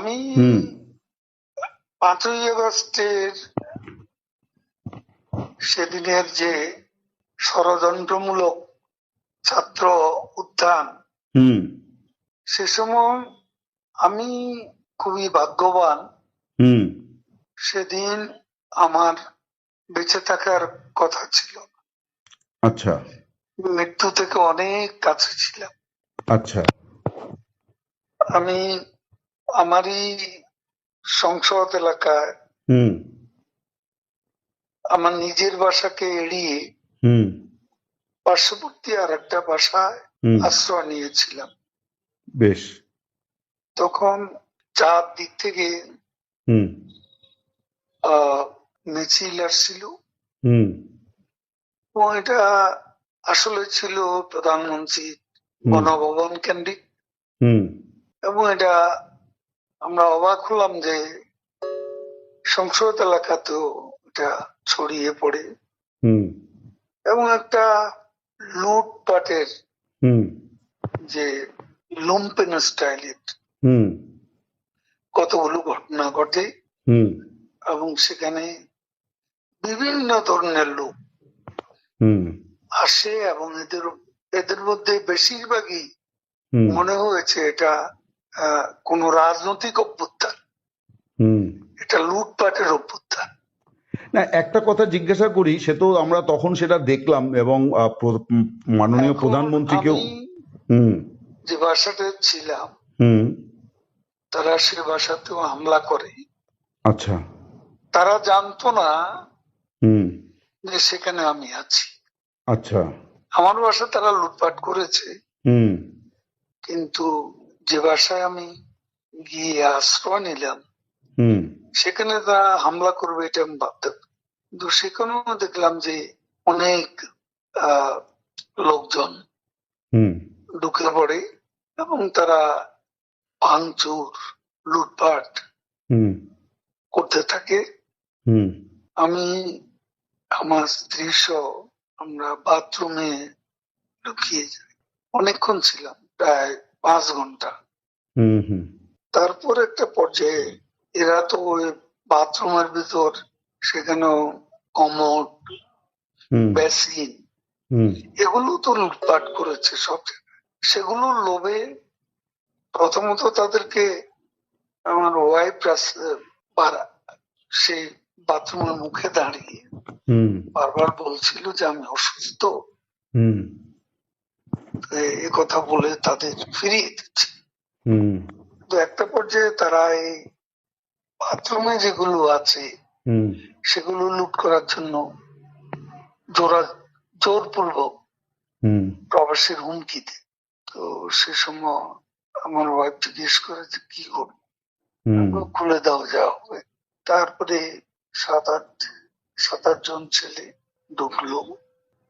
আমি হুম 5ই আগস্টের সেদিনের যে ষড়যন্ত্রমূলক ছাত্র উত্থান, হুম সে সময় আমি খুবই ভাগ্যবান। হুম সেদিন আমার বেঁচে থাকার কথা ছিল, আচ্ছা মৃত্যু থেকে অনেক কাছে ছিলাম। আচ্ছা আমি আমারই সংসদ এলাকায় হুম আমার নিজের বাসাকে এড়িয়ে হুম পার্শ্ববর্তী আর একটা বাসায় হুম আশ্রয় নিয়েছিলাম। বেশ তখন চারদিক থেকে হুম মিছিল আসছিল হুম এবং এটা আসলে ছিল প্রধানমন্ত্রী হুম গণভবন কেন্দ্রিক। হুম এবং এটা আমরা অবাক হলাম যে সংসদ এলাকাতেও এটা ছড়িয়ে পড়ে হুম এবং একটা লুটপাটের হুম যে লুম্পেন স্টাইলের হুম কতগুলো ঘটনা ঘটে হুম এবং সেখানে বিভিন্ন ধরনের লোক হুম আসে এবং এদের মধ্যে বেশিরভাগই হুম মনে হয়েছে এটা কোন রাজনৈতিক অভ্যুত্থান, হুম এটা লুটপাটের অভ্যুত্থান। না, একটা কথা জিজ্ঞাসা করি, সে তো আমরা তখন সেটা দেখলাম এবং মাননীয় এখন প্রধানমন্ত্রীকেও। আমি হুম যে বাসাতে ছিলাম হুম তারা সে বাসাতেও হামলা করে। আচ্ছা তারা জানতো না হুম যে সেখানে আমি আছি। আচ্ছা আমার বাসা তারা লুটপাট করেছে, হুম কিন্তু যে বাসায় আমি গিয়ে আশ্রয় নিলাম হুম সেখানে তারা হামলা করবে এটা আমি ভাবতাম। কিন্তু সেখানেও দেখলাম যে অনেক আহ লোকজন হুম ঢুকে পড়ে এবং তারা ভাঙচুর লুটপাট হুম করতে থাকে। হুম আমি আমার স্ত্রী সহ আমরা বাথরুমে লুকিয়ে যাই। অনেকক্ষণ ছিলাম, প্রায় 5 ঘন্টা। হুম হুম তারপর একটা পর্যায়ে এরা তো ওই বাথরুমের ভিতর সেখানেও কমোড, হুম বেসিন হুম এগুলো তো লুটপাট করেছে সব জায়গায়। সেগুলোর লোভে প্রথমত তাদেরকে আমার ওয়াইফ সেই বাথরুমের মুখে দাঁড়িয়ে হুম বারবার বলছিল যে আমি অসুস্থ, হুম এ কথা বলে তাদের ফিরিয়ে দিচ্ছে। হুম তো একটা পর্যায়ে তারা এই বাথরুমে যেগুলো আছে হুম সেগুলো লুট করার জন্য জোরপূর্বক হুম প্রবাসের হুমকি দেয়। তো সে সময় আমার ওয়াইফ জিজ্ঞেস করে যে কি করবো, হুম খুলে দাও যা হবে। তারপরে সাত আট সাত আট জন ছেলে ঢুকলো,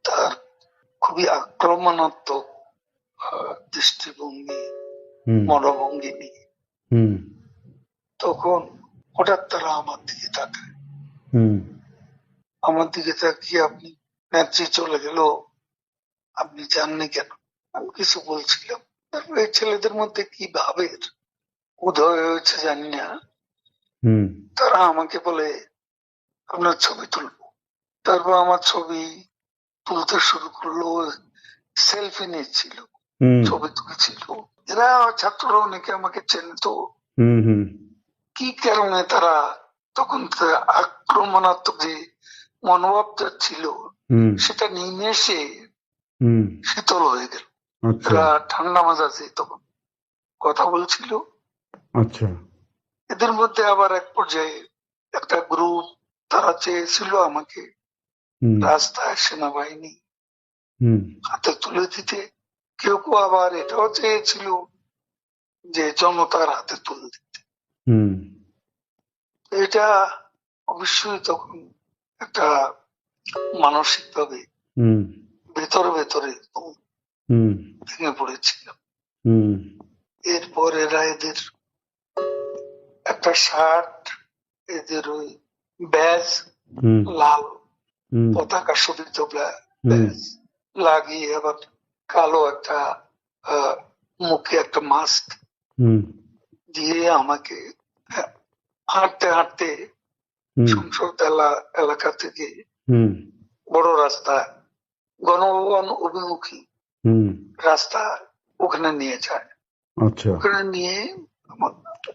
তার খুবই আক্রমণাত্মক দৃষ্টিভঙ্গি হুম মনোভঙ্গি নিয়ে। হুম তখন হঠাৎ তারা আমার দিকে তাকায়, হুম আমার দিকে তাকিয়ে আপনি নেত্রী চলে গেল, আপনি জাননি কেন? আমি কিছু বলছিলাম। তারপর এই ছেলেদের মধ্যে কি ভাবের উদয় হয়েছে জানি না, হুম তারা আমাকে বলে আপনার ছবি তুলবো। তারপর আমার ছবি তুলতে শুরু করলো, সেলফি নিচ্ছিল, হুম ছবি তুলছিল। এরা ছাত্ররা অনেকে আমাকে চেনতো। হুম হুম কি কারণে তারা তখন আক্রমণাত্মক যে মনোভাবটা ছিল হুম সেটা নিমেষে হুম শীতল হয়ে গেল। আচ্ছা এরা ঠান্ডা মাজাজে তখন কথা বলছিল। আচ্ছা এদের মধ্যে আবার এক পর্যায়ে একটা গ্রুপ তারা চেয়েছিল আমাকে হুম রাস্তায় সেনাবাহিনী হুম হাতে তুলে দিতে। কেউ কেউ আবার এটাও চেয়েছিল যে জনতার হাতে তুলে দিতে। হুম এটা অবশ্যই তখন একটা মানসিক ভাবে হুম ভেতরে ভেতরে হুম ভেঙে পড়েছিলাম। হুম এরপর এরা এদের একটা শার্ট, এদের ওই ব্যাজ, হুম লাল হুম পতাকা শোভিত হুম ব্যাজ লাগিয়ে আবার কালো একটা মুখে একটা মাস্ক হুম দিয়ে আমাকে হাঁটতে হাঁটতে হুম সংসদ এলাকা থেকে হুম বড় রাস্তা, গণভবন অভিমুখী হুম রাস্তা, ওখানে নিয়ে যায়। আচ্ছা ওখানে নিয়ে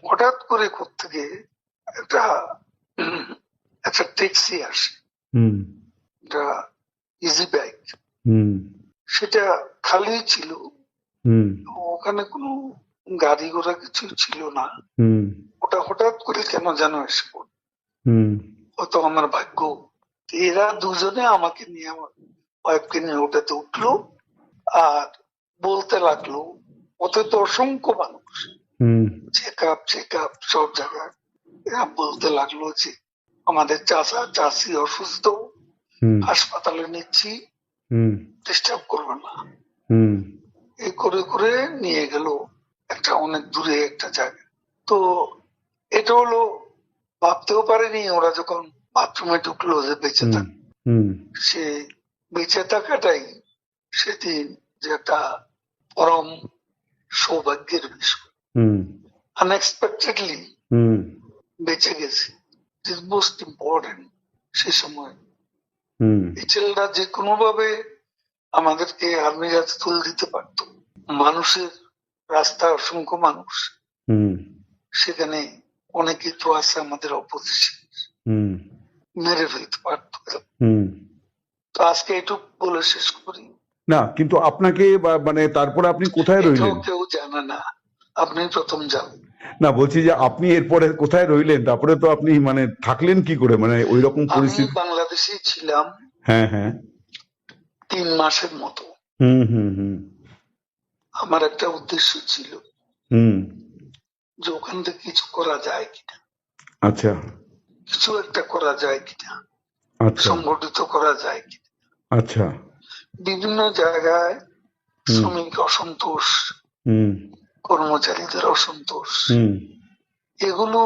হঠাৎ করে কোত্থেকে একটা একটা ট্যাক্সি আসে, হুম একটা ইজি বাইক, হুম সেটা খালি ছিল। হুম ওখানে কোনো গাড়ি ঘোড়া কিছু ছিল না। হুম ওটা হঠাৎ করে কেন যেন এসে পড়ল। হুম হয়তো আমার ভাগ্য। এরা দুজনে আমাকে নিয়ে, আমার ওয়াইফকে নিয়ে ওটাতে উঠলো আর বলতে লাগলো, ওতে তো অসংখ্য মানুষ, হুম চেক আপ সব জায়গায়। এরা বলতে লাগলো যে আমাদের চাচা চাচি অসুস্থ, হুম হাসপাতালে নিচ্ছি, হুম ডিস্টার্ব করবে না। হুম এই করে করে নিয়ে গেল একটা অনেক দূরে একটা জায়গা। তো এটা হলো, ভাবতেও পারেনি ওরা যখন বাথরুমে ঢুকলো যে বেঁচে হুম থাক, হুম সে বেঁচে থাকাটাই সেদিন যে একটা পরম সৌভাগ্যের বিষয়। হুম আনএক্সপেক্টেডলি হুম বেঁচে গেছে, মোস্ট ইম্পর্টেন্ট। সে সময় হুম এই ছেলেটা যে কোনো ভাবে আমাদেরকে আর্মির হাতে তুলে দিতে পারতো। মানুষের রাস্তায় অসংখ্য মানুষ, হুম সেখানে অনেকেই তো আছে আমাদের অপোজিশন, হুম মেরে ফেলতে পারতো। হুম তো আজকে এটুকু বলে শেষ করি। না কিন্তু আপনাকে মানে তারপরে আপনি কোথায় এটাও রইলেন? কেউ জানে না, আপনি প্রথম যাবেন। না বলছি যে আপনি এরপরে কোথায় রইলেন, তারপরে তো আপনি মানে থাকলেন কি করে, মানে ওই রকম আমি পরিস্থিতি? বাংলাদেশে ছিলাম হ্যাঁ হ্যাঁ 3 মাসের মতো। হুম হুম হুম আমার একটা উদ্দেশ্য ছিল হুম যে ওখান থেকে কিছু করা যায় কিনা, আচ্ছা কিছু একটা করা যায় কিনা, আচ্ছা সংগঠিত করা যায় কিনা। আচ্ছা বিভিন্ন জায়গায় হুম শ্রমিক অসন্তোষ, হুম কর্মচারীদের অসন্তোষ, হুম এগুলো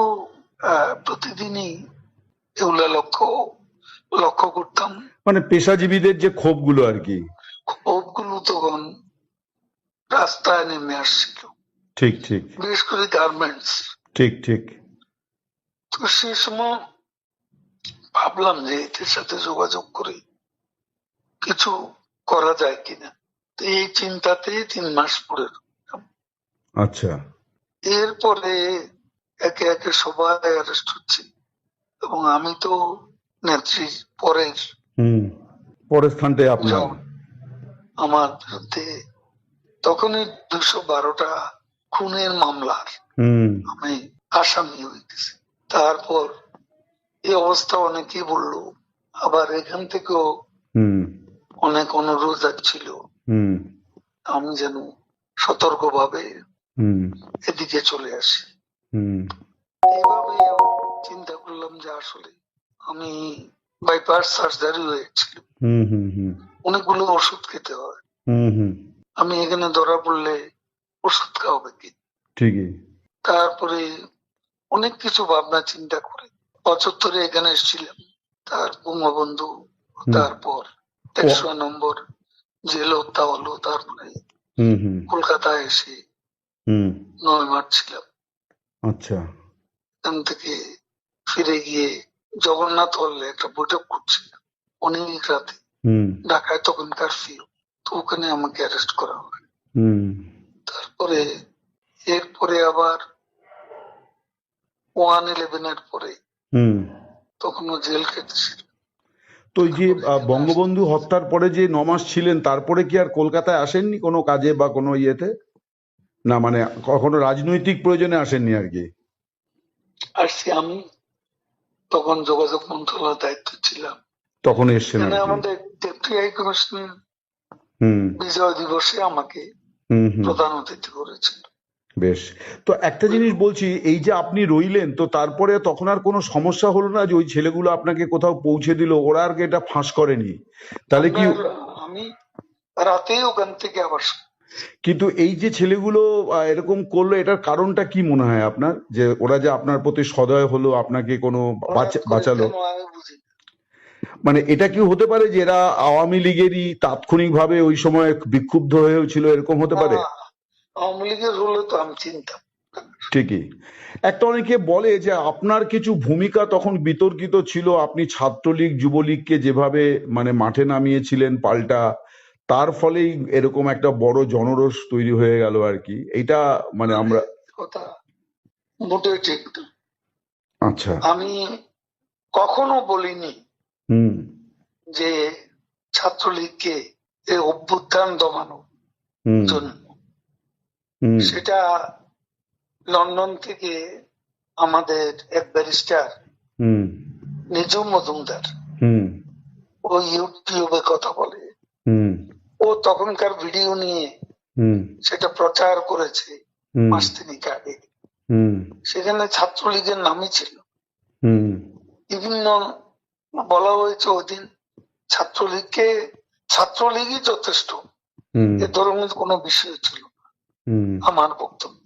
প্রতিদিনই এগুলা লক্ষ্য লক্ষ্য করতাম। মানে পেশাজীবীদের যে ক্ষোভগুলো আর কি। ক্ষোভগুলো তখন রাস্তায় নেমে আসছিল, ঠিক ঠিক বিশেষ করে গার্মেন্টস। ঠিক ঠিক তো সেই সময় ভাবলাম যে এদের সাথে যোগাযোগ করে কিছু করা যায় কিনা। তো এই চিন্তাতেই 3 মাস পরে রইলাম। আচ্ছা এরপরে একে একে সবাই অ্যারেস্ট হচ্ছে, এবং আমি তো নেত্রীর পরের হুম পরের স্থানটাই আপনার। জন। আমার বিরুদ্ধে তখনই 212টা খুনের মামলার হুম আমি আসামি হয়ে গেছি। তারপর এই অবস্থা অনেকেই বললো, আবার এখান থেকেও হুম অনেক অনুরোধ ছিল হুম আমি যেন সতর্কভাবে হুম এদিকে চলে আসি। হুম এইভাবে চিন্তা করলাম যে আসলে আমি বাইপাস সার্জারি হয়েছিল, হুম হুম হুম অনেকগুলো ওষুধ খেতে হয়। হুম হুম আমি এখানে ধরা পড়লে ওষুধ খাওয়াবে কি? ঠিকই তারপরে অনেক কিছু ভাবনা চিন্তা করে 75-এ এখানে এসেছিলাম। তার বঙ্গবন্ধু, হুম তারপর ও 101 নম্বর জেল হত্যা হলো, তারপরে হুম হুম কলকাতায় এসে হুম 9 মাস ছিলাম। আচ্ছা এখান থেকে ফিরে গিয়ে জগন্নাথ হলে একটা বৈঠক করছিলাম অনেক রাতে, হুম ঢাকায় তখন কারফিউ। তো ওখানে আমাকে অ্যারেস্ট করা হয়। হুম তারপরে এরপরে আবার 111-এর পরে হুম তখনও জেল খেটেছিল। তো ওই যে তারপরে এখানে আসতে বঙ্গবন্ধু হত্যার পরে যে 9 মাস ছিলেন, তারপরে কি আর কলকাতায় আসেননি কোনো কাজে বা কোনো ইয়েতে? না মানে কখনো রাজনৈতিক প্রয়োজনে আসেননি আর কি? আসছি আমি, তখন যোগাযোগ মন্ত্রণালয়ের দায়িত্ব ছিলাম। তখন এসছেন এখানে আর কি? আমাদের ডেপুটি হাই কমিশনার হুম বিজয় দিবসে আমাকে হুম হুম প্রধান অতিথি করেছিল। বেশ। তো একটা জিনিস বলছি, এই যে আপনি রইলেন, তো তারপরে তখন আর কোনো সমস্যা হলো না যে ওই ছেলেগুলো আপনাকে কোথাও পৌঁছে দিল, ওরা আর কি এটা ফাঁস করেনি? তাহলে কি? আপনার আমি রাতে ওখান থেকে আবার কিন্তু এই যে ছেলেগুলো এরকম করলো, এটার কারণটা কি মনে হয় আপনার, যে ওরা যে আপনার প্রতি সদয় হলো, আপনাকে কোনো হঠাৎ করে বাঁচালো? কেন আমি বুঝি না। মানে এটা কি হতে পারে যে এরা আওয়ামী লীগেরই তাৎক্ষণিকভাবে ওই সময় বিক্ষুব্ধ হয়েছিল, এরকম হতে না, পারে? আওয়ামী লীগের হলে তো আমি চিনতাম। ঠিকই। একটা অনেকে বলে যে আপনার কিছু ভূমিকা তখন বিতর্কিত ছিল, আপনি ছাত্রলীগ যুবলীগকে যেভাবে মানে মাঠে নামিয়েছিলেন পাল্টা, তার ফলেই এরকম একটা বড় জনরোষ তৈরি হয়ে গেল আর কি, এটা মানে আমরা। কথা মোটেই ঠিক না। আচ্ছা। আমি কখনো বলিনি হুম যে ছাত্রলীগকে এই অভ্যুত্থান দমানোর হুম জন্য। হুম সেটা লন্ডন থেকে আমাদের এক ব্যারিস্টার হুম নিজুম মজুমদার, হুম ও ইউটিউবে কথা বলে, হুম ও তখনকার ভিডিও নিয়ে হুম সেটা প্রচার করেছে হুম মাস তিনেক আগে। হুম সেখানে ছাত্রলীগের নামই ছিল। হুম বিভিন্ন বলা হয়েছে ওই দিন ছাত্রলীগই যথেষ্ট, হুম এ ধরনের কোনো বিষয় ছিল না। হুম আমার বক্তব্য